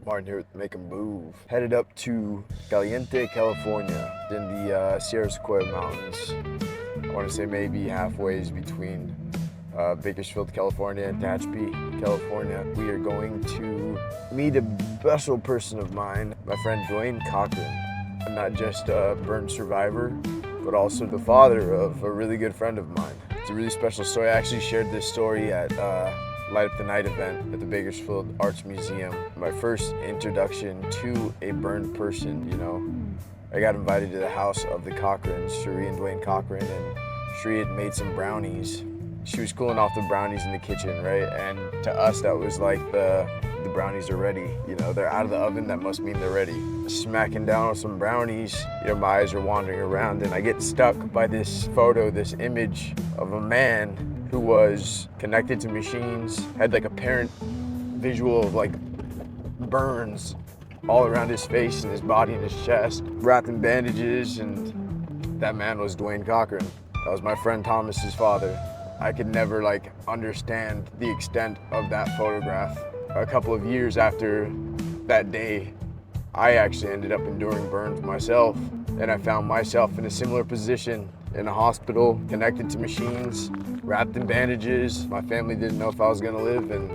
Martin here with Make a Move. Headed up to Caliente, California, in the Sierra Sequoia Mountains. I want to say maybe halfway between Bakersfield, California and Tehachapi, California. We are going to meet a special person of mine, my friend Duane Cochran. I'm not just a burn survivor, but also the father of a really good friend of mine. It's a really special story. I actually shared this story at Light Up the Night event at the Bakersfield Arts Museum. My first introduction to a burned person, you know. I got invited to the house of the Cochrans, Cherie and Duane Cochran, and Cherie had made some brownies. She was cooling off the brownies in the kitchen, right? And to us, that was like the brownies are ready. You know, they're out of the oven, that must mean they're ready. Smacking down on some brownies, you know, my eyes are wandering around and I get stuck by this photo, this image of a man who was connected to machines, had like apparent visual of like burns all around his face and his body and his chest, wrapped in bandages, and that man was Duane Cochran. That was my friend Thomas's father. I could never like understand the extent of that photograph. A couple of years after that day, I actually ended up enduring burns myself, and I found myself in a similar position in a hospital, connected to machines, wrapped in bandages. My family didn't know if I was gonna live, and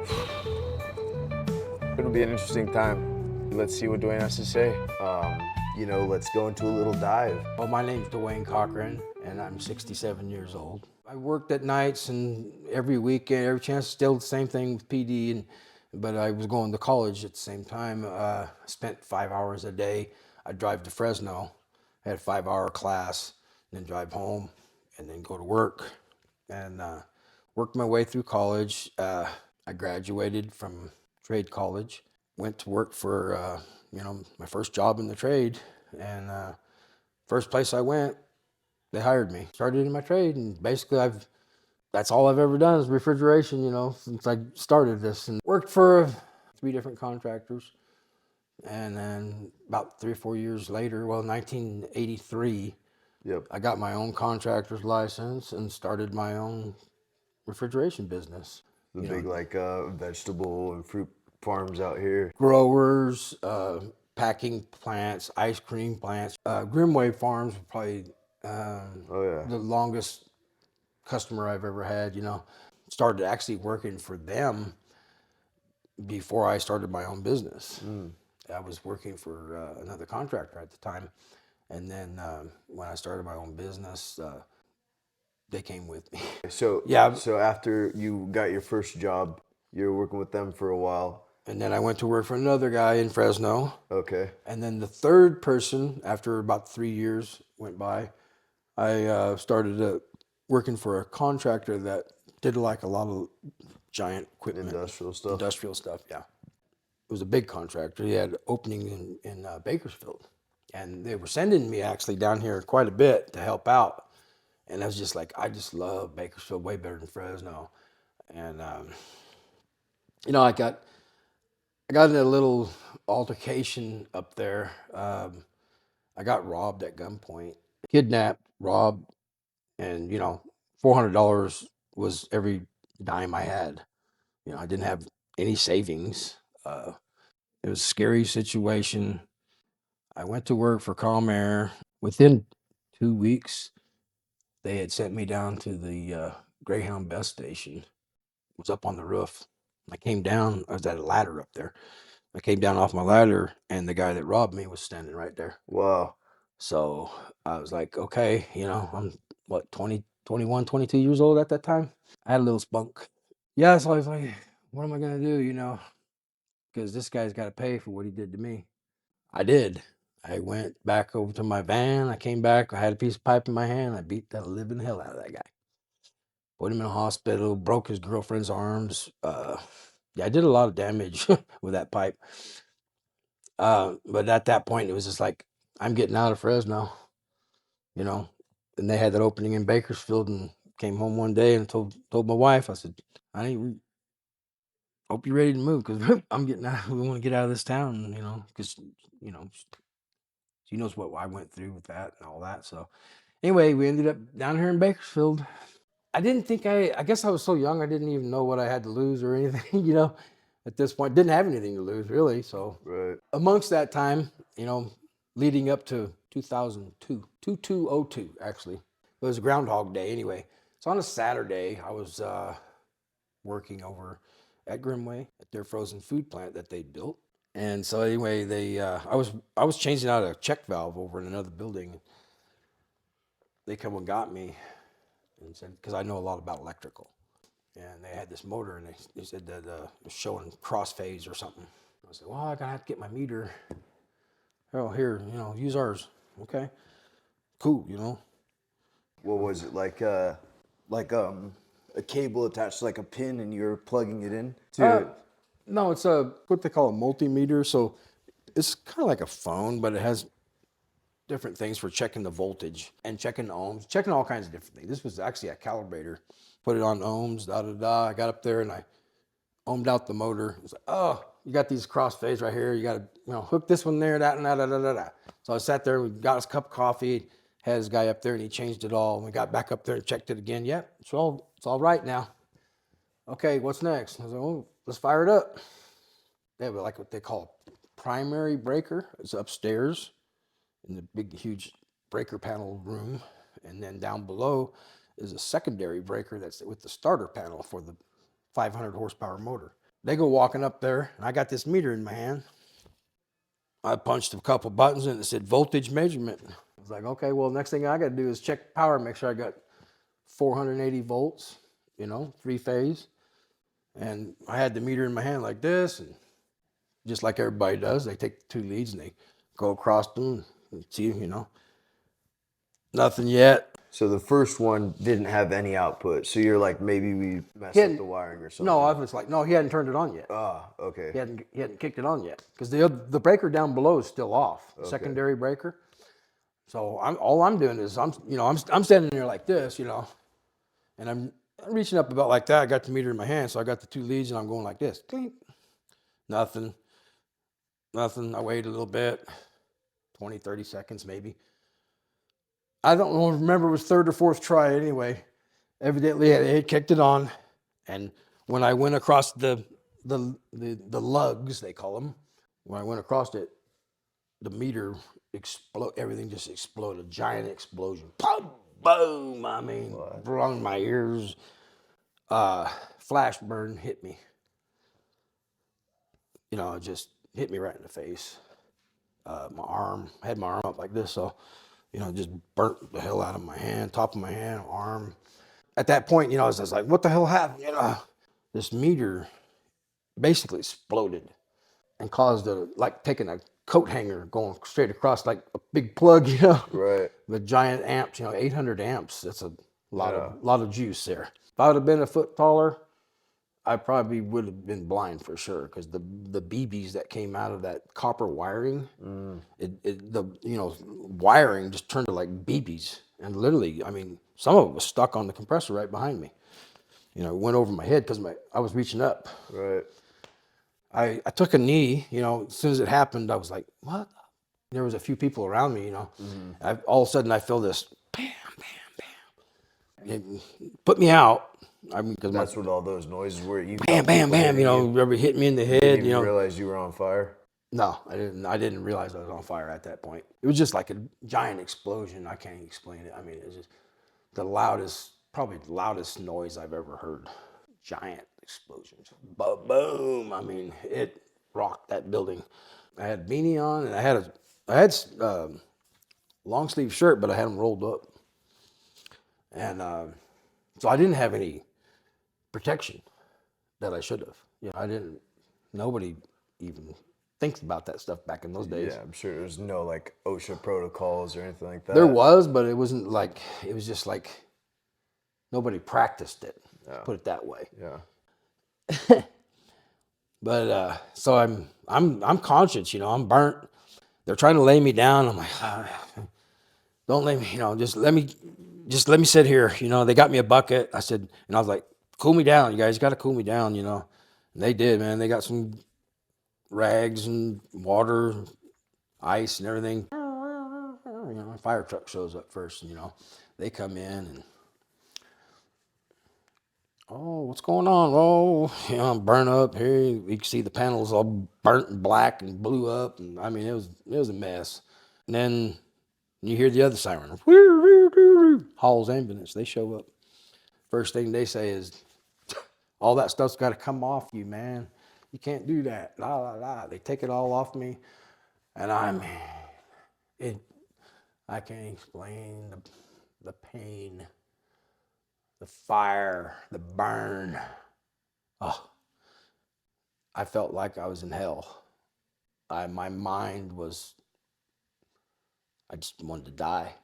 it'll be an interesting time. Let's see what Duane has to say. Let's go into a little dive. Well, my name's Duane Cochran, and I'm 67 years old. I worked at nights and every weekend, every chance, still the same thing with PD, but I was going to college at the same time. I spent 5 hours a day. I'd drive to Fresno, had a 5-hour class, and then drive home, and then go to work, and worked my way through college. I graduated from trade college, went to work for, my first job in the trade, and first place I went, they hired me. Started in my trade, and basically that's all I've ever done is refrigeration, since I started this, and worked for 3 different contractors. And then about 3 or 4 years later, 1983, Yep. I got my own contractor's license and started my own refrigeration business. The big vegetable and fruit farms out here. Growers, packing plants, ice cream plants. Grimway Farms were probably Oh yeah. the longest customer I've ever had. Started actually working for them before I started my own business. I was working for another contractor at the time, and then when I started my own business, they came with me. So Yeah, so after you got your first job, you were working with them for a while. and then I went to work for another guy in Fresno. Okay. And then the third person, after about 3 years went by, I started working for a contractor that did like a lot of giant equipment. Industrial stuff. Industrial stuff, yeah. It was a big contractor. He had opening in Bakersfield. And they were sending me actually down here quite a bit to help out. And I was just like, I just love Bakersfield way better than Fresno. And, I got in a little altercation up there. I got robbed at gunpoint, kidnapped, robbed, and $400 was every dime I had. I didn't have any savings. It was a scary situation. I went to work for Calm Air. Within 2 weeks, they had sent me down to the Greyhound bus station. It was up on the roof. I came down. I was at a ladder up there. I came down off my ladder, and the guy that robbed me was standing right there. Wow. So I was like, okay, I'm what, 20, 21, 22 years old at that time. I had a little spunk. Yeah, so I was like, what am I going to do, because this guy's got to pay for what he did to me. I did. I went back over to my van. I came back. I had a piece of pipe in my hand. I beat the living hell out of that guy. Put him in a hospital, broke his girlfriend's arms. Yeah, I did a lot of damage with that pipe. But at that point, it was just like, I'm getting out of Fresno, and they had that opening in Bakersfield, and came home one day and told my wife, I said, honey, hope you're ready to move, because I'm getting out. We want to get out of this town, because, she knows what I went through with that and all that. So anyway, we ended up down here in Bakersfield. I didn't think I guess I was so young, I didn't even know what I had to lose or anything, at this point. Didn't have anything to lose, really. So Right. amongst that time, leading up to 2202, actually. It was a Groundhog Day anyway. So on a Saturday, I was working over at Grimway at their frozen food plant that they built. And so anyway, I was changing out a check valve over in another building. They come and got me and said, because I know a lot about electrical. And they had this motor, and they said that it was showing cross phase or something. I said, well, I'm going to have to get my meter. Oh, here, use ours. Okay, cool, What was it like? A cable attached to like a pin, and you're plugging it in. No, it's what they call a multimeter. So it's kind of like a phone, but it has different things for checking the voltage and checking the ohms, checking all kinds of different things. This was actually a calibrator. Put it on ohms, I got up there and I ohmed out the motor. It's like, oh, you got these cross phase right here. You got to hook this one there, that, and that. So I sat there, we got us a cup of coffee, had his guy up there, and he changed it all. And we got back up there and checked it again. Yep, it's all right now. Okay, what's next? I was like, oh, let's fire it up. They have like what they call a primary breaker. It's upstairs in the big, huge breaker panel room. And then down below is a secondary breaker that's with the starter panel for the 500 horsepower motor. They go walking up there, and I got this meter in my hand. I punched a couple buttons, and it said voltage measurement. I was like, okay, well, next thing I got to do is check power, make sure I got 480 volts, 3-phase. And I had the meter in my hand like this, and just like everybody does, they take the 2 leads and they go across them and see, nothing yet. So the first one didn't have any output. So you're like, maybe we messed up the wiring or something. No, I was like, no, he hadn't turned it on yet. Ah, okay. He hadn't kicked it on yet because the breaker down below is still off, the secondary breaker. So all I'm doing is I'm standing there like this, and I'm reaching up about like that. I got the meter in my hand, so I got the 2 leads, and I'm going like this. Clink. Nothing. I waited a little bit, 20, 30 seconds maybe. I don't remember, it was 3rd or 4th try anyway. Evidently, it had kicked it on, and when I went across the lugs, they call them, when I went across it, the meter exploded. Everything just exploded. A giant explosion. Boom! Boom! I mean, rung my ears. Flash burn hit me. It just hit me right in the face. My arm, I had my arm up like this, so just burnt the hell out of my hand, top of my hand, arm. At that point, I was just like, what the hell happened? This meter basically exploded and caused taking a coat hanger going straight across like a big plug, Right. with giant amps, 800 amps. That's a lot of juice there. If I would have been a foot taller, I probably would have been blind for sure, because the BBs that came out of that copper wiring, the wiring just turned to like BBs, and literally, I mean, some of it was stuck on the compressor right behind me. It went over my head because I was reaching up. Right. I took a knee. As soon as it happened, I was like, what? There was a few people around me. All of a sudden I feel this bam, bam, bam. It put me out. I mean, because That's what all those noises were. You bam, bam, bam. Ever hit me in the head? didn't even realize you were on fire. No, I didn't. I didn't realize I was on fire at that point. It was just like a giant explosion. I can't explain it. I mean, it's just probably the loudest noise I've ever heard. Giant explosion. Boom! I mean, it rocked that building. I had a beanie on, and I had long sleeve shirt, but I had them rolled up, and so I didn't have any protection that I should have. Nobody even thinks about that stuff back in those days. Yeah, I'm sure there's no like OSHA protocols or anything like that. There was, but it wasn't like, it was just like nobody practiced it. Put it that way. Yeah. But so I'm conscious, I'm burnt. They're trying to lay me down. I'm like, don't lay me, just let me sit here. They got me a bucket. I said, and I was like, cool me down, you guys. You got to cool me down, And they did, man. They got some rags and water, ice and everything. A fire truck shows up first, and they come in, and oh, what's going on? Oh, you know, I'm burnt up here. You can see the panels all burnt and black and blew up. And I mean, it was a mess. And then you hear the other siren. Hall's ambulance. They show up. First thing they say is, all that stuff's got to come off you, man. You can't do that. La, la, la. They take it all off me. And I can't explain the pain, the fire, the burn. Oh, I felt like I was in hell. My mind was, I just wanted to die.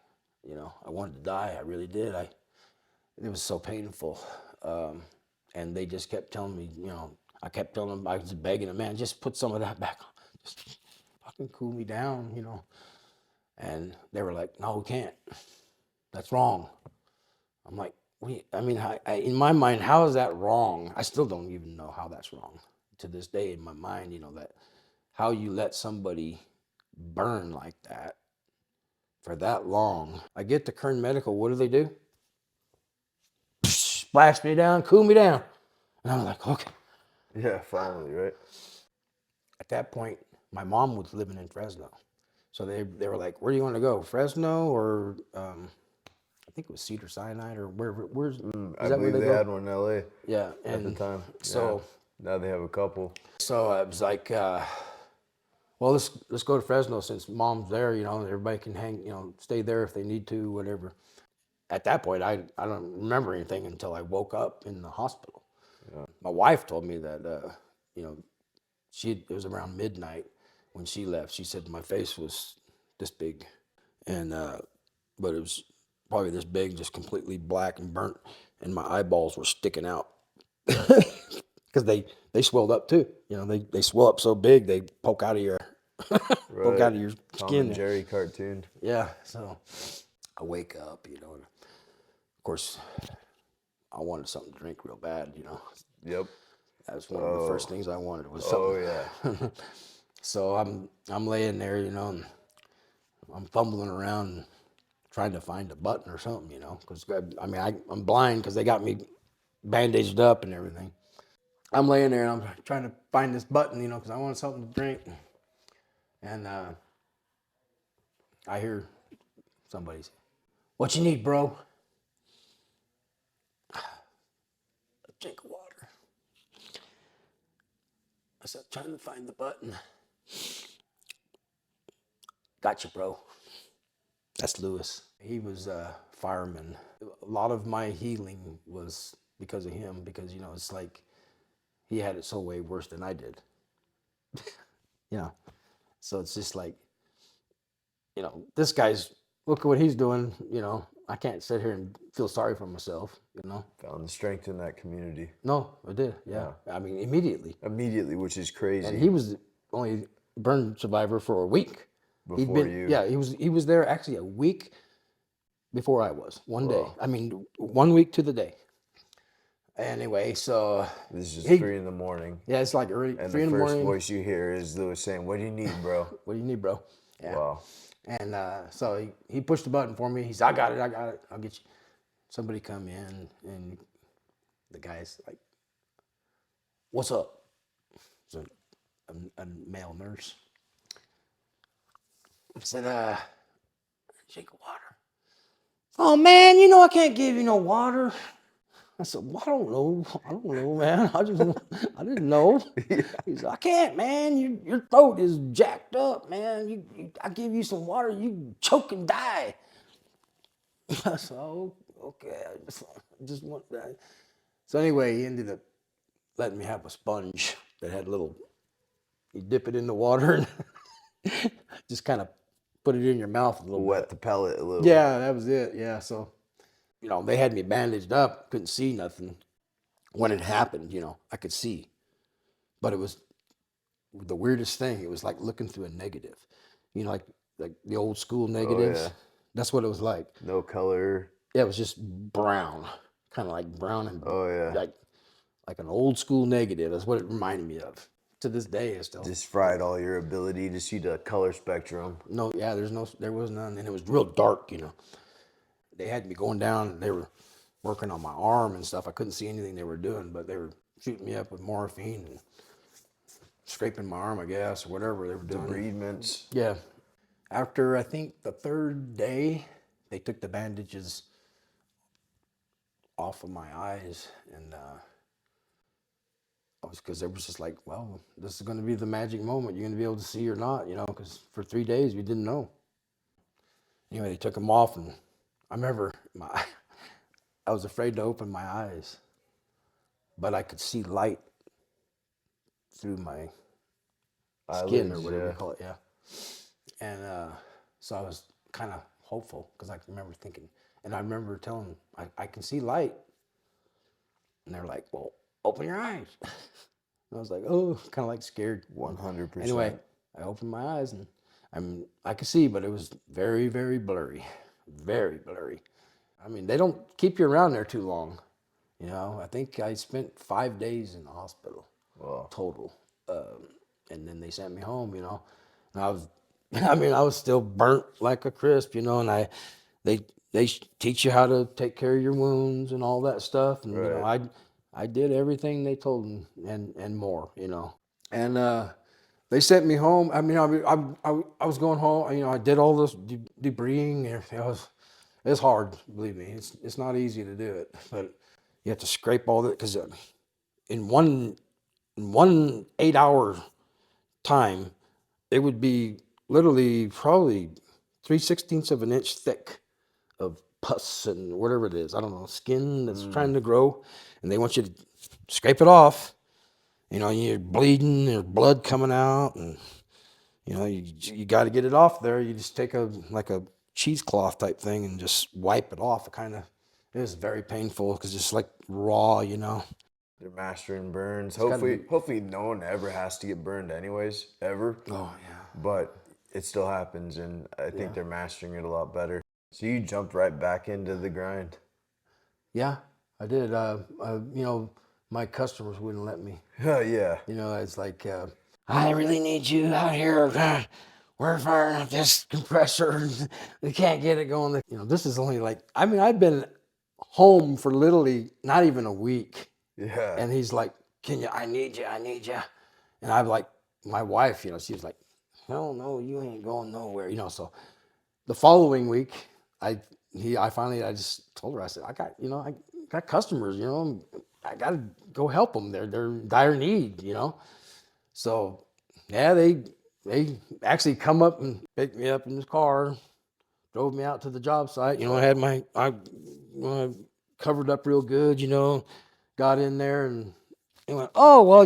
You know, I wanted to die. I really did. It was so painful. And they just kept telling me, you know, I kept telling them, I was begging them, man, just put some of that back on. Just fucking cool me down, you know. And they were like, no, we can't. That's wrong. I'm like, in my mind, how is that wrong? I still don't even know how that's wrong. To this day, in my mind, you know, that how you let somebody burn like that for that long. I get to Kern Medical, what do? Splash me down, cool me down. And I'm like, okay. Yeah, finally, right? At that point, my mom was living in Fresno. So they were like, where do you want to go? Fresno or I think it was Cedar Sinai or where's I believe they had one in LA yeah, at the time. So now they have a couple. So I was like, well, let's go to Fresno since mom's there, you know, everybody can hang, you know, stay there if they need to, whatever. At that point, I don't remember anything until I woke up in the hospital. Yeah. My wife told me that, you know, it was around midnight when she left. She said my face was this big, and but it was probably this big, just completely black and burnt, and my eyeballs were sticking out because they swelled up too. You know, they swell up so big they poke out of your poke out of your Tom skin. and Jerry cartoon. Yeah. So I wake up, you know, and of course I wanted something to drink real bad, you know. Yep. That was one of the first things I wanted was something. Oh yeah. So I'm laying there, you know, and I'm fumbling around trying to find a button or something, you know, because I mean I'm blind because they got me bandaged up and everything. I'm laying there and I'm trying to find this button, you know, because I wanted something to drink, and I hear somebody say, "What you need, bro?" A drink of water. I said, trying to find the button. Gotcha, bro. That's Louis. He was a fireman. A lot of my healing was because of him, because, you know, it's like he had it so way worse than I did. You know, so it's just like, you know, this guy's, look at what he's doing, you know. I can't sit here and feel sorry for myself, you know. Found the strength in that community. No, I did, yeah. I mean, immediately. Immediately, which is crazy. And he was only burn survivor for a week. Before you. Yeah, he was there actually a week before I was. One day. I mean, 1 week to the day. Anyway, so this is 3 a.m. Yeah, it's like early, and 3 in the morning. And the first voice you hear is Louis saying, "What do you need, bro?" What do you need, bro? Yeah. Wow. And so he pushed the button for me. He said, I got it. I'll get you. Somebody come in, and the guy's like, "What's up?" So a male nurse. I said, drink of water. Oh man, you know I can't give you no water. I said, well, I don't know, man. I didn't know. He said, I can't, man. Your throat is jacked up, man. I give you some water, you choke and die. I said, oh, okay. I just want that. So anyway, he ended up letting me have a sponge that had you dip it in the water and just kind of put it in your mouth a little bit. Wet the pellet a little. Yeah, that was it. Yeah, so, you know, they had me bandaged up, couldn't see nothing. When it happened, you know, I could see. But it was the weirdest thing. It was like looking through a negative. You know, like the old school negatives. Oh, yeah. That's what it was like. No color. Yeah, it was just brown. Kind of like brown and like an old school negative. That's what it reminded me of. To this day, it's still just fried all your ability to see the color spectrum. No, yeah, there was none, and it was real dark. You know, they had me going down, and they were working on my arm and stuff. I couldn't see anything they were doing, but they were shooting me up with morphine and scraping my arm, I guess, or whatever they were doing. Debridements. Yeah. After, I think, the third day, they took the bandages off of my eyes, and because it was just like, well, this is going to be the magic moment. You're going to be able to see or not, because for 3 days we didn't know. Anyway, they took them off, and I remember I was afraid to open my eyes, but I could see light through my skin, or whatever you call it, yeah. And so I was kind of hopeful, because I remember thinking, and I remember telling them, I can see light. And they're like, well, open your eyes. And I was like, oh, kind of like scared. 100%. Anyway, I opened my eyes, and I could see, but it was very, very blurry. Very blurry. I mean, they don't keep you around there too long. I think I spent 5 days in the hospital. Wow. Total. And then they sent me home, and I was, I was still burnt like a crisp, and they teach you how to take care of your wounds and all that stuff. And, Right. I did everything they told me and more, And they sent me home. I was going home. I did all this debris. It's hard, believe me. It's not easy to do it, but you have to scrape all that, because in one 8-hour time, it would be literally probably 3/16 of an inch thick of pus and whatever it is. I don't know, skin that's trying to grow, and they want you to scrape it off. You're bleeding, there's blood coming out, and you got to get it off there. You just take a cheesecloth type thing and just wipe it off. It is very painful, because it's like raw. They're mastering burns. Hopefully no one ever has to get burned anyways, ever. Oh yeah. But it still happens, and I think they're mastering it a lot better. So you jumped right back into the grind. Yeah, I did. My customers wouldn't let me. Yeah. It's like, I really need you out here. We're firing up this compressor. We can't get it going. This is only I've been home for literally not even a week. Yeah. And he's like, I need you. And I'm like, my wife, she was like, hell no, you ain't going nowhere. So the following week, I just told her, I said, I got customers, I got to go help them. They're in dire need, So yeah, they actually come up and picked me up in this car, drove me out to the job site. I had I covered up real good, got in there, and he went, oh, well,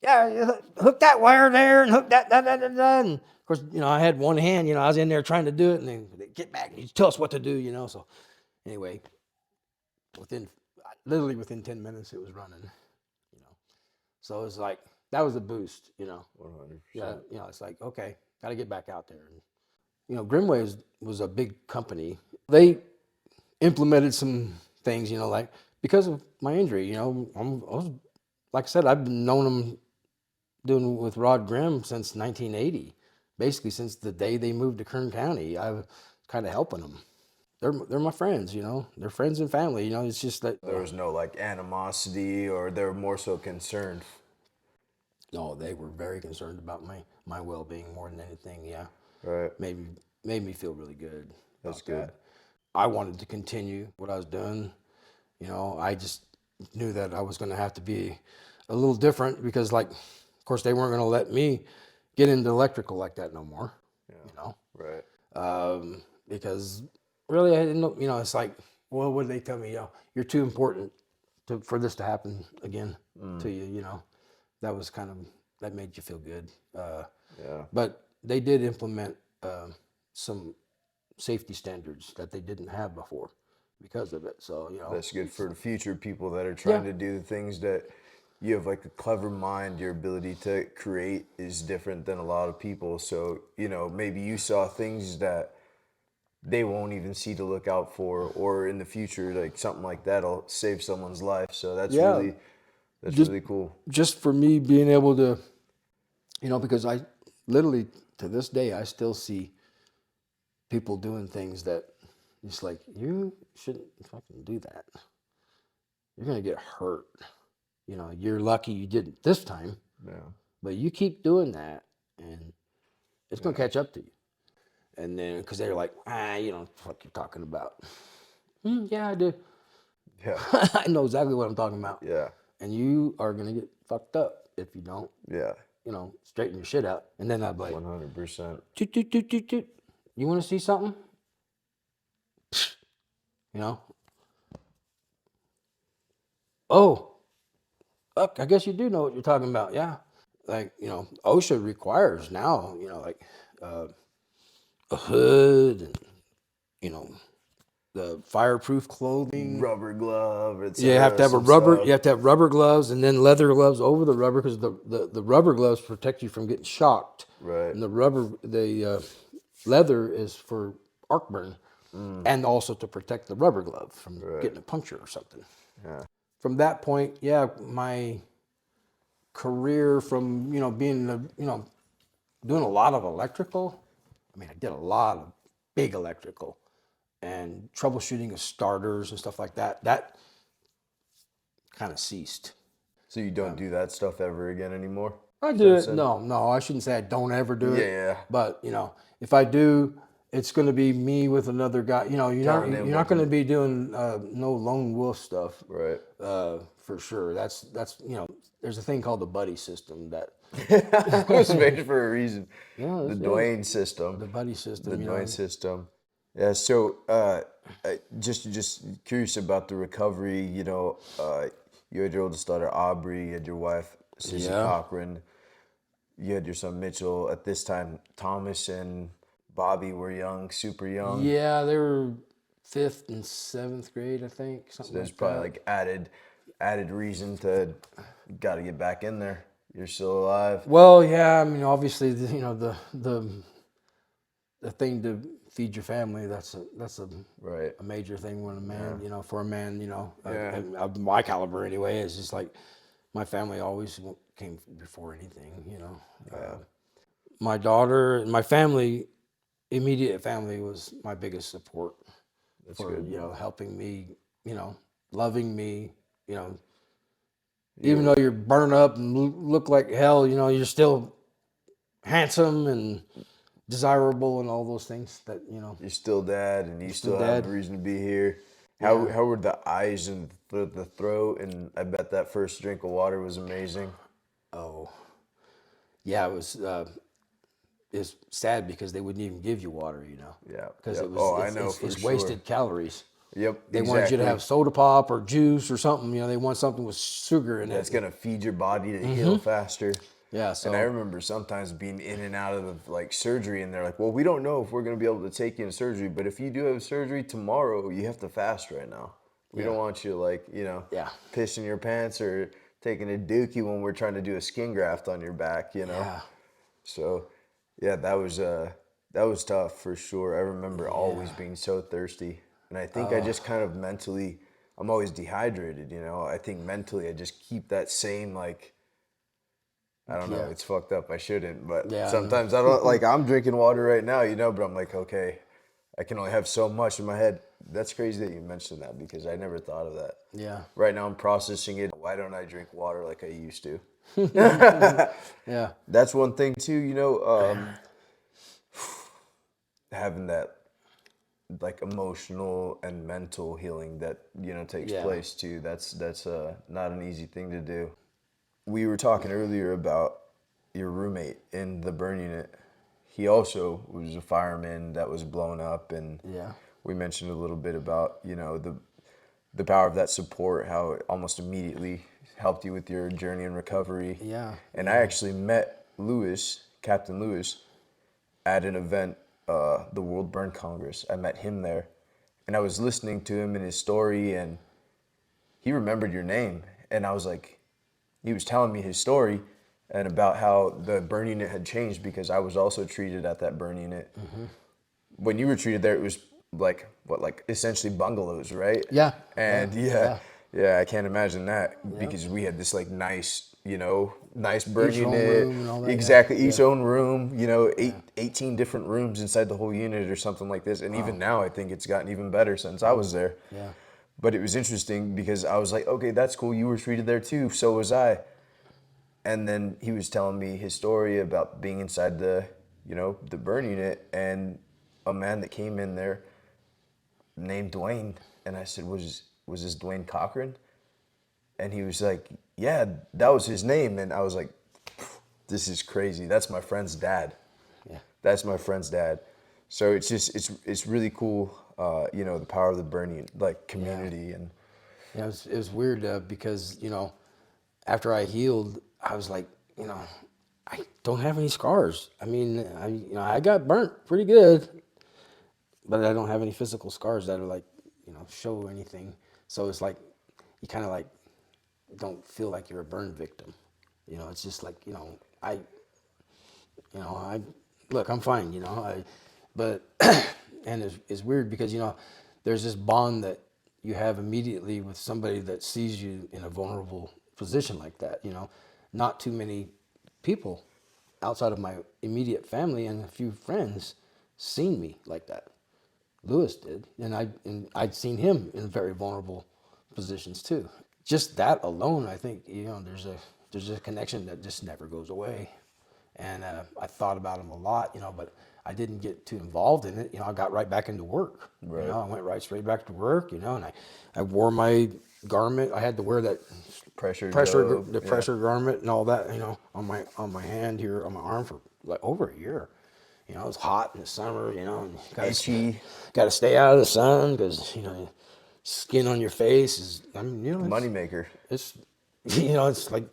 yeah, you hook that wire there and hook that. And of course, I had one hand, I was in there trying to do it, and then they get back and you tell us what to do, So anyway, literally within 10 minutes, it was running, So it was like, that was a boost, 100%. Yeah, it's like, okay, got to get back out there. And, Grimway was a big company. They implemented some things, like, because of my injury, I was, like I said, I've been known them doing with Rod Grimm since 1980, basically since the day they moved to Kern County. I was kind of helping them. They're my friends, they're friends and family, it's just that. There was no animosity, or they were more so concerned. No, they were very concerned about my well-being more than anything, yeah. Right. Made me feel really good. That's good. That. I wanted to continue what I was doing. I just knew that I was going to have to be a little different, because, of course, they weren't going to let me get into electrical like that no more. Yeah. Right. Because really, I didn't know. It's like, well, what did they tell me? You're too important for this to happen again to you. That was that made you feel good. Yeah. But they did implement some safety standards that they didn't have before because of it. So, That's good for the future people that are trying to do the things that you have, a clever mind. Your ability to create is different than a lot of people. So, maybe you saw things that they won't even see to look out for, or in the future, something like that'll save someone's life. So that's really cool. Just for me being able to, because I literally, to this day, I still see people doing things that, It's like, you shouldn't fucking do that. You're going to get hurt. You know, you're lucky you didn't this time, but you keep doing that and it's going to catch up to you. And then, because they're like, you know what the fuck you're talking about. Yeah, I do. Yeah. I know exactly what I'm talking about. Yeah. And you are going to get fucked up if you don't, Yeah. you know, straighten your shit out. And then I'd be like, 100%. toot, toot, toot, toot, toot. You want to see something? You know? Oh, fuck, I guess you do know what you're talking about. Yeah. Like, you know, OSHA requires now, you know, like a hood and, you know, the fireproof clothing. Rubber glove. You have to have a rubber. You have to have rubber gloves and then leather gloves over the rubber because the rubber gloves protect you from getting shocked. Right. And the leather is for arc burn, and also to protect the rubber glove from getting a puncture or something. Yeah. From that point, yeah, my career from being doing a lot of electrical. I mean, I did a lot of big electrical and troubleshooting of starters and stuff like that. That kind of ceased. So you don't do that stuff ever again anymore? I do it. No, I shouldn't say I don't ever do it. Yeah. But if I do, it's going to be me with another guy. You're not going to be doing no lone wolf stuff. Right. For sure. That's there's a thing called the buddy system that It was made for a reason. Yeah, The Duane system. the buddy system. The Duane system. Yeah. So just curious about the recovery. You had your oldest daughter Aubrey. You had your wife Sissy Cochran. You had your son Mitchell. At this time, Thomas and Bobby were young, super young. Yeah, they were 5th and 7th grade, I think. Something There's like probably like added reason to got to get back in there. You're still alive. Well, yeah. I mean, obviously, the thing to feed your family, that's a Right. a major thing when a man, for a man, Yeah. of my caliber anyway. It's just like my family always came before anything. My daughter, my family, immediate family was my biggest support. That's for good. helping me, loving me, even though you're burned up and look like hell, you're still handsome and desirable and all those things that You're still dad, and you still dad. have a reason to be here. How were the eyes and the throat? And I bet that first drink of water was amazing. Oh, yeah, it was. It's sad because they wouldn't even give you water, Yeah. because Yep. it was. I know for it's sure. wasted calories. Yep. They wanted you to have soda pop or juice or something. They want something with sugar in That's it. gonna feed your body to heal faster. Yeah. So And I remember sometimes being in and out of surgery, and they're like, "Well, we don't know if we're gonna be able to take you in surgery, but if you do have surgery tomorrow, you have to fast right now. We don't want you pissing your pants or taking a dookie when we're trying to do a skin graft on your back, Yeah. So, yeah, that was tough for sure. I remember always being so thirsty, and I think I just kind of mentally, I'm always dehydrated. I think mentally I just keep that same I don't know. Yeah. It's fucked up. I shouldn't, but Yeah, I know. sometimes I don't I'm drinking water right now, but I'm like, okay, I can only have so much in my head. That's crazy that you mentioned that because I never thought of that. Yeah. Right now I'm processing it. Why don't I drink water like I used to? Yeah. That's one thing too, having that emotional and mental healing that takes place too. That's not an easy thing to do. We were talking earlier about your roommate in the burn unit. He also was a fireman that was blown up, and we mentioned a little bit about the power of that support, how it almost immediately helped you with your journey and recovery. Yeah. And I actually met Louis, Captain Louis, at an event, the World Burn Congress. I met him there, and I was listening to him and his story, and he remembered your name. And I was like, he was telling me his story and about how the burn unit had changed because I was also treated at that burn unit. Mm-hmm. When you were treated there, it was essentially bungalows, right? Yeah. And yeah, I can't imagine that because we had this nice, nice burn Each own unit. room and all that, yeah. Exactly, each Yeah. own room, 18 different rooms inside the whole unit or something like this. And even now, I think it's gotten even better since I was there. Yeah. But it was interesting because I was like, okay, that's cool. You were treated there too. So was I. And then he was telling me his story about being inside the burn unit, and a man that came in there named Duane. And I said, was this Duane Cochran? And he was like, yeah, that was his name. And I was like, this is crazy. That's my friend's dad. Yeah. That's my friend's dad. So it's really cool, the power of the burning like community. And Yeah, it was weird because, after I healed, I was like, I don't have any scars. I mean, I got burnt pretty good, but I don't have any physical scars that are like, show anything. So it's like, you kind of like don't feel like you're a burn victim. It's just like, I look, I'm fine, but, and it's weird because, there's this bond that you have immediately with somebody that sees you in a vulnerable position like that, not too many people outside of my immediate family and a few friends seen me like that. Louis did, and I'd seen him in very vulnerable positions too. Just that alone, I think, there's a connection that just never goes away. And I thought about him a lot, but I didn't get too involved in it. I got right back into work. Right. I went right straight back to work, and I wore my garment. I had to wear that pressure garment and all that, on my hand here, on my arm for like over a year. It was hot in the summer, and Itchy. got to stay out of the sun because, skin on your face is, Moneymaker. it's, it's like,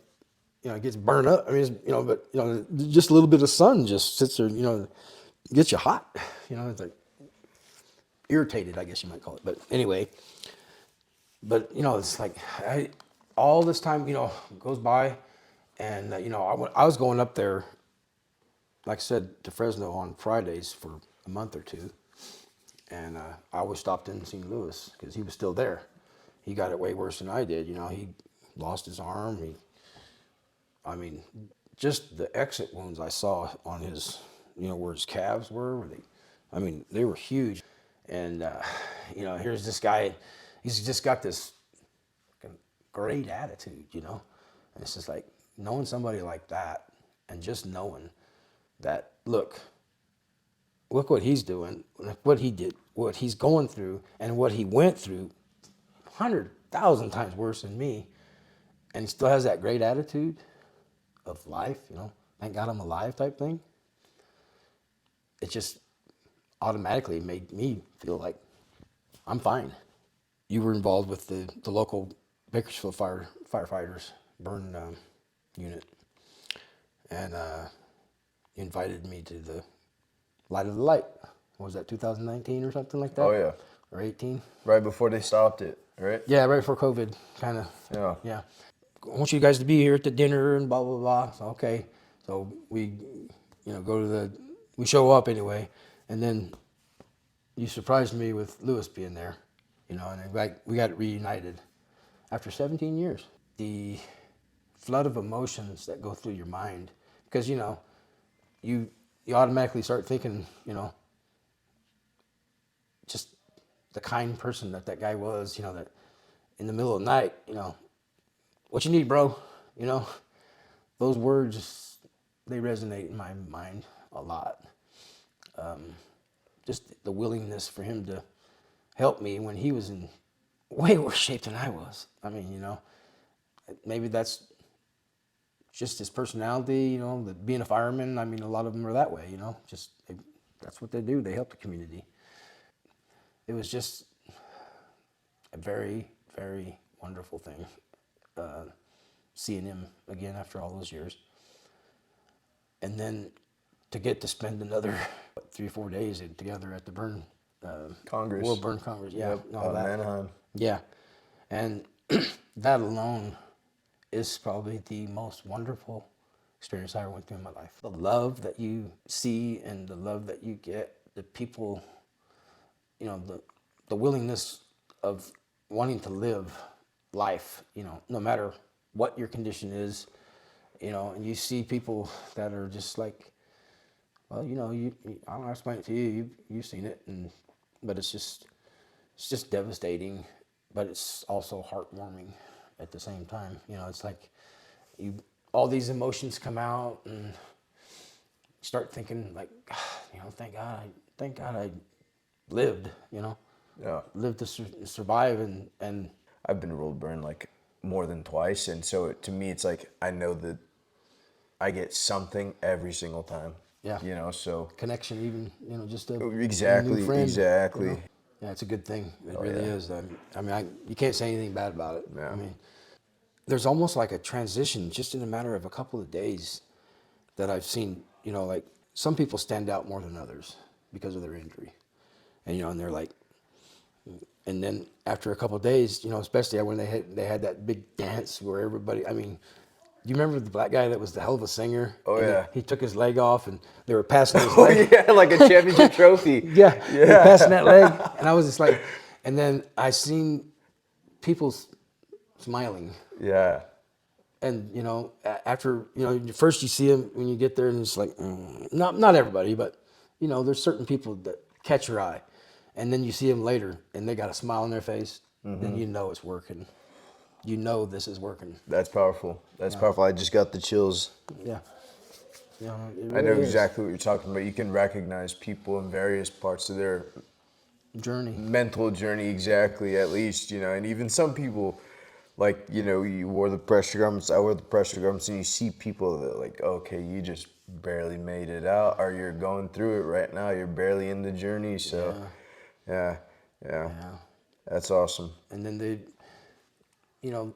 it gets burned up. I mean, but, just a little bit of sun just sits there, gets you hot. It's like irritated, I guess you might call it. But anyway, it's like all this time, goes by. And, I was going up there, like I said, to Fresno on Fridays for a month or two. And I always stopped in and seen Louis because he was still there. He got it way worse than I did. He lost his arm. Just the exit wounds I saw on his, where his calves were, they were huge. And, here's this guy, he's just got this great attitude, and it's just like knowing somebody like that and just knowing that, look what he's doing, what he did, what he's going through, and what he went through 100,000 times worse than me. And he still has that great attitude of life, thank God I'm alive type thing. It just automatically made me feel like I'm fine. You were involved with the local Bakersfield firefighters burn unit, and you invited me to the Light of the Lite. What was that, 2019 or something like that? Oh yeah. Or 18? Right before they stopped it, right? Yeah, right before COVID, kind of. Yeah. Yeah. I want you guys to be here at the dinner and blah, blah, blah. So, okay. So we, we show up anyway. And then you surprised me with Louis being there, and we got reunited after 17 years. The flood of emotions that go through your mind, because, you automatically start thinking, just the kind person that guy was, that in the middle of the night, what you need, bro? Those words, they resonate in my mind a lot. Just the willingness for him to help me when he was in way worse shape than I was. Maybe that's just his personality, being a fireman. A lot of them are that way, that's what they do. They help the community. It was just a very, very wonderful thing, seeing him again after all those years. And then to get to spend another 3 or 4 days together at the Burn Congress. World Burn Congress, yeah, Yep, all that. Anaheim. Yeah, and that alone is probably the most wonderful experience I ever went through in my life. The love that you see and the love that you get, the people, the willingness of wanting to live life, no matter what your condition is, you know, and you see people that are just like, well, you know, I don't have to explain it to you. You've seen it, but it's just devastating, but it's also heartwarming at the same time. You know, it's like all these emotions come out, and you start thinking like, you know, thank God I lived. You know, Yeah. lived to survive, and I've been rolled burn like more than twice, and so to me, it's like I know that I get something every single time. yeah, You know, so connection, even, you know, just a new exactly, friend. exactly. You know? Yeah, it's a good thing. It really yeah. is. I mean, you can't say anything bad about it. Yeah. I mean, there's almost like a transition just in a matter of a couple of days that I've seen. You know, like some people stand out more than others because of their injury, and you know, and they're like, and then after a couple of days, you know, especially when they had that big dance where everybody. I mean, do you remember the black guy that was the hell of a singer? Oh, And yeah. he took his leg off, and they were passing his Oh leg. yeah, like a championship trophy. Yeah, Yeah. they're passing that leg, and I was just like, and then I seen people smiling, Yeah. and you know, after, you know, first you see them when you get there, and it's like, not everybody, but you know, there's certain people that catch your eye, and then you see them later, and they got a smile on their face, then you know it's working. You know this is working. That's powerful. That's powerful. I just got the chills. Yeah, you know, it I know really is. exactly what you're talking about. You can recognize people in various parts of their Journey. mental journey, exactly, at least, you know, and even some people, like, you know, you wore the pressure garments, I wore the pressure garments, and you see people that, like, okay, you just barely made it out, or you're going through it right now, you're barely in the journey, so, yeah. Yeah. That's awesome. And then they, you know,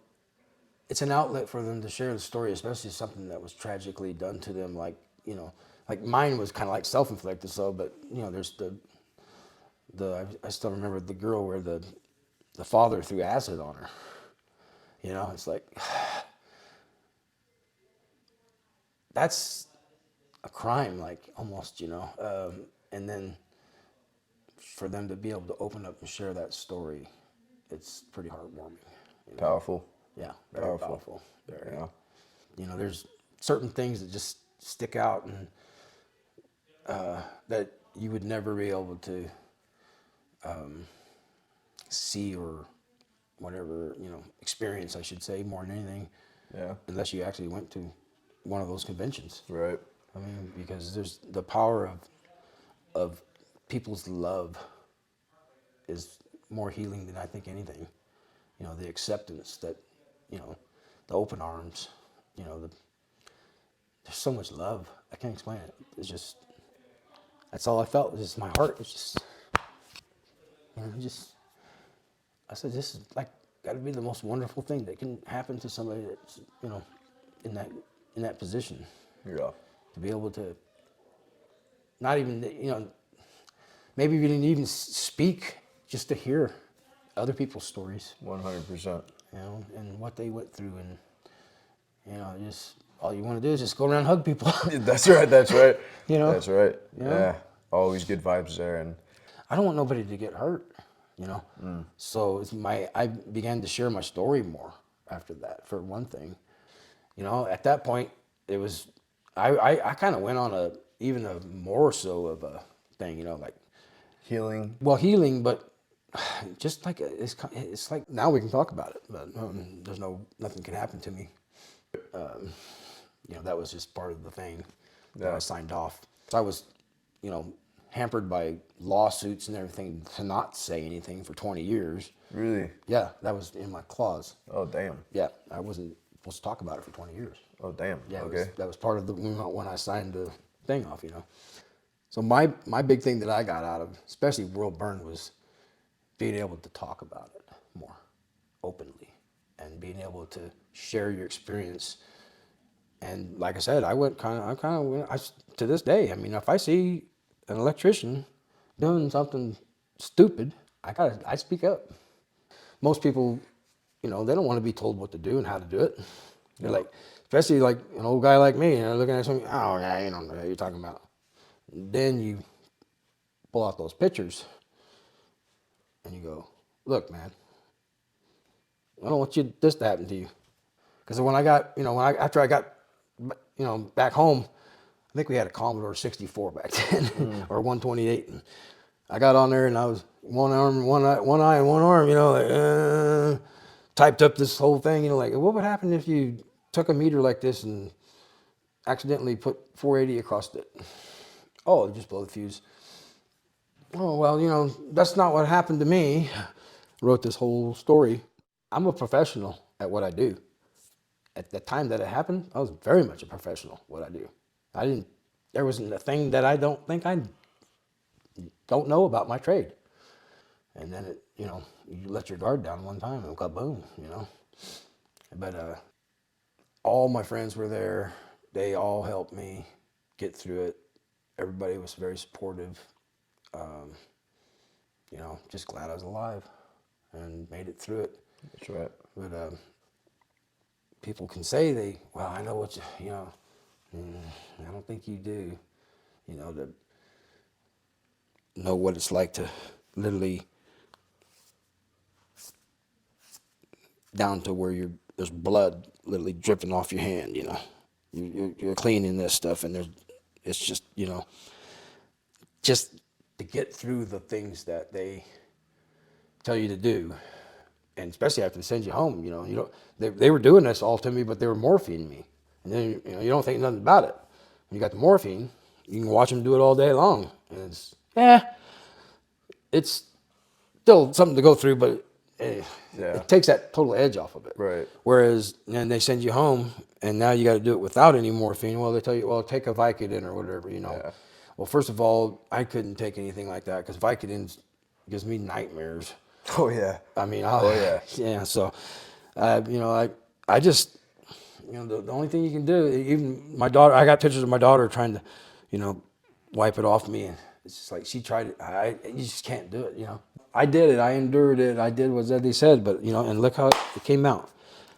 it's an outlet for them to share the story, especially something that was tragically done to them. Like, you know, like mine was kind of like self-inflicted. So, but you know, there's I still remember the girl where the father threw acid on her. You know, it's like, that's a crime, like almost, you know. And then for them to be able to open up and share that story, it's pretty heartwarming. You know? Powerful. Yeah, very powerful. Very. Yeah. You know, there's certain things that just stick out, and that you would never be able to see or whatever, you know, experience, I should say, more than anything, Yeah. unless you actually went to one of those conventions. Right. I mean, because there's the power of people's love is more healing than I think anything. You know, the acceptance that, you know, the open arms, you know, there's so much love. I can't explain it. It's just, that's all I felt. It's just my heart. It's just, you know, I said, this is like, got to be the most wonderful thing that can happen to somebody that's, you know, in that position. Yeah. To be able to, not even, you know, maybe we didn't even speak, just to hear other people's stories, 100%. you know, and what they went through, and you know, just all you want to do is just go around and hug people. That's right. That's right. You know? That's right. You know? Yeah. Always good vibes there. And I don't want nobody to get hurt, you know. So I began to share my story more after that. For one thing, you know, at that point it was, I kind of went on even a more so of a thing, you know, like healing. healing, but just like it's like now we can talk about it, but there's nothing can happen to me. You know, that was just part of the thing that I signed off. So I was, you know, hampered by lawsuits and everything to not say anything for 20 years. Really? Yeah, that was in my clause. Oh, damn. Yeah, I wasn't supposed to talk about it for 20 years. Oh, damn. Yeah, Okay. that was part of when I signed the thing off, you know. So my big thing that I got out of, especially World Burn, was being able to talk about it more openly and being able to share your experience. And like I said, to this day, I mean, if I see an electrician doing something stupid, I speak up. Most people, you know, they don't want to be told what to do and how to do it. They're like, especially like an old guy like me, you know, looking at something, oh yeah, you don't know what you're talking about. Then you pull out those pictures and you go, look, man, I don't want this to happen to you. Because when I got, you know, after I got you know, back home, I think we had a Commodore 64 back then, or 128. And I got on there and I was one arm, one eye, and one arm, you know, like, typed up this whole thing, you know, like, what would happen if you took a meter like this and accidentally put 480 across it? Oh, it just blow the fuse. Oh, well, you know, that's not what happened to me. Wrote this whole story. I'm a professional at what I do. At the time that it happened, I was very much a professional at what I do. There wasn't a thing that I don't think I don't know about my trade. And then you know, you let your guard down one time and kaboom, you know. But all my friends were there. They all helped me get through it. Everybody was very supportive. You know, just glad I was alive and made it through it. That's right. But people can say well, I know what you know, I don't think you do, you know, to know what it's like to literally down to where there's blood literally dripping off your hand, you know. You're cleaning this stuff and it's just, you know, just to get through the things that they tell you to do. And especially after they send you home, you know, they were doing this all to me, but they were morphining me. And then, you know, you don't think nothing about it. When you got the morphine, you can watch them do it all day long. And it's still something to go through, but it takes that total edge off of it. Right. Whereas then they send you home, and now you got to do it without any morphine. Well, they tell you, well, take a Vicodin or whatever, you know. Yeah. Well, first of all, I couldn't take anything like that because Vicodin gives me nightmares. Oh yeah. I mean, yeah. So, you know, I just, you know, the only thing you can do, even my daughter, I got pictures of my daughter trying to, you know, wipe it off me, and it's just like she tried it. You just can't do it, you know. I did it. I endured it. I did what they said, but you know, and look how it came out.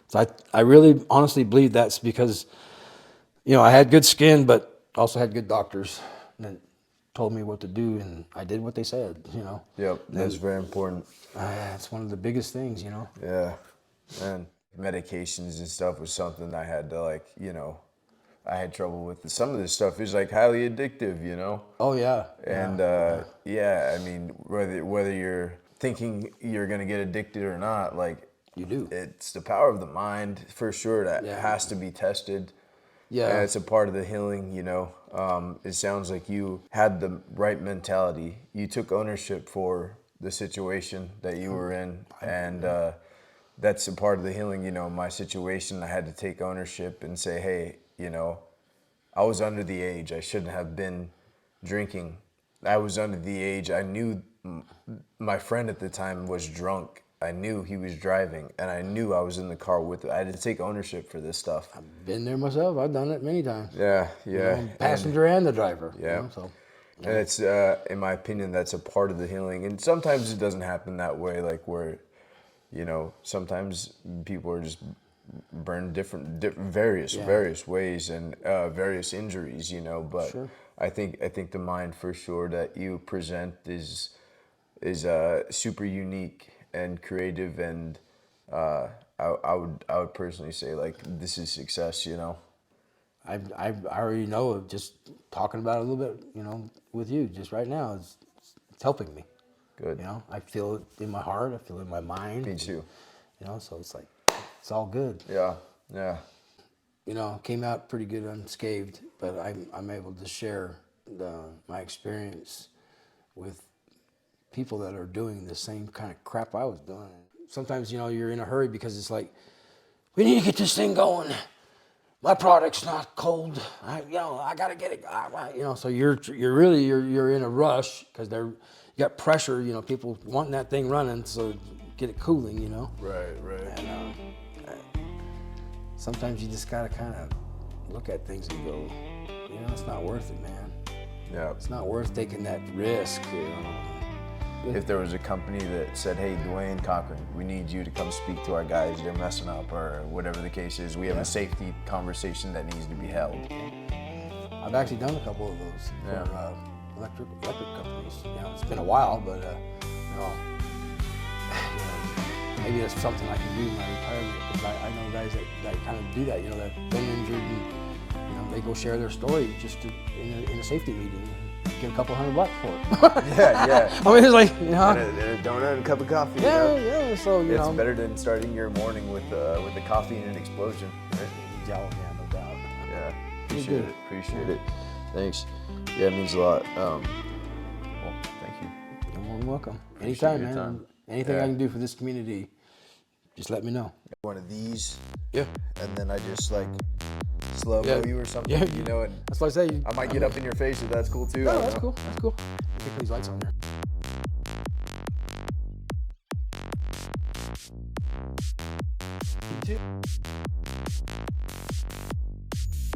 So I really honestly believe that's because, you know, I had good skin, but also had good doctors that told me what to do, and I did what they said, you know. Yep, that's very important. It's one of the biggest things, you know. Yeah, man. Medications and stuff was something I had to, like, you know, I had trouble with. Some of this stuff is like highly addictive, you know. Oh yeah. And I mean, whether you're thinking you're gonna get addicted or not, like you do. It's the power of the mind for sure that has to be tested. Yeah. And it's a part of the healing, you know. It sounds like you had the right mentality. You took ownership for the situation that you were in, and that's a part of the healing. You know, my situation, I had to take ownership and say, hey, you know, I was under the age. I shouldn't have been drinking. I was under the age. I knew my friend at the time was drunk. I knew he was driving, and I knew I was in the car with it. I had to take ownership for this stuff. I've been there myself. I've done it many times. Yeah. You know, passenger and the driver. Yeah. You know, so. And it's, in my opinion, that's a part of the healing. And sometimes it doesn't happen that way, like where, you know, sometimes people are just burned various ways and various injuries, you know. But sure. I think the mind for sure that you present is super unique and creative, and I would personally say, like, this is success, you know. I already know, just talking about it a little bit, you know, with you just right now, it's helping me. Good. You know, I feel it in my heart, I feel it in my mind. Me too. You know, so it's like, it's all good. Yeah. You know, came out pretty good unscathed, but I'm able to share my experience with people that are doing the same kind of crap I was doing. Sometimes, you know, you're in a hurry because it's like, we need to get this thing going. My product's not cold. I gotta get it. You know, so you're really in a rush because you got pressure. You know, people wanting that thing running, so get it cooling. You know. Right. And sometimes you just gotta kind of look at things and go, you know, it's not worth it, man. Yeah. It's not worth taking that risk. You know. If there was a company that said, hey, Duane Cochran, we need you to come speak to our guys, they're messing up, or whatever the case is, we have a safety conversation that needs to be held. I've actually done a couple of those for electric companies. You know, it's been a while, but you know, maybe that's something I can do in my retirement, because I know guys that kind of do that, you know, that have been injured and they go share their story just in a safety meeting. Get a couple $100 for it. Yeah. I mean, it's like, you know. And a donut and a cup of coffee. Yeah, you know? yeah. So, you know. It's better than starting your morning with the coffee and an explosion. Right? Yeah, no doubt. Yeah, good. appreciate it. Thanks. Yeah, it means a lot. Well, thank you. You're more than welcome. Appreciate Anytime, your man. time. Anything Yeah. I can do for this community, just let me know. One of these, Yeah. and then I just like slow-mo Yeah. you or something, Yeah. you know, and That's what I say. I might get up in your face if that's cool too. I No, don't that's know. cool. That's cool. Kick these lights on there.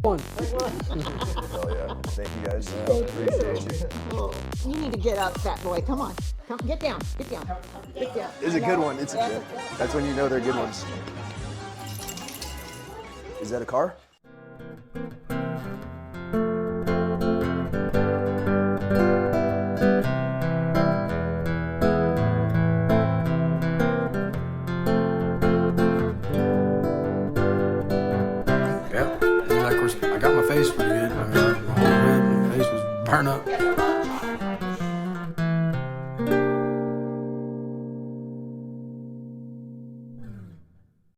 One. Hell yeah. Thank you guys. Appreciate you. Oh, you need to get up, fat boy. Come on. Come, get down. Get down. Get down. It's a good one. It's a good. That's when you know they're good ones. Is that a car? Yeah. And of course, I got my face pretty good. I mean, my whole head and face was burned up.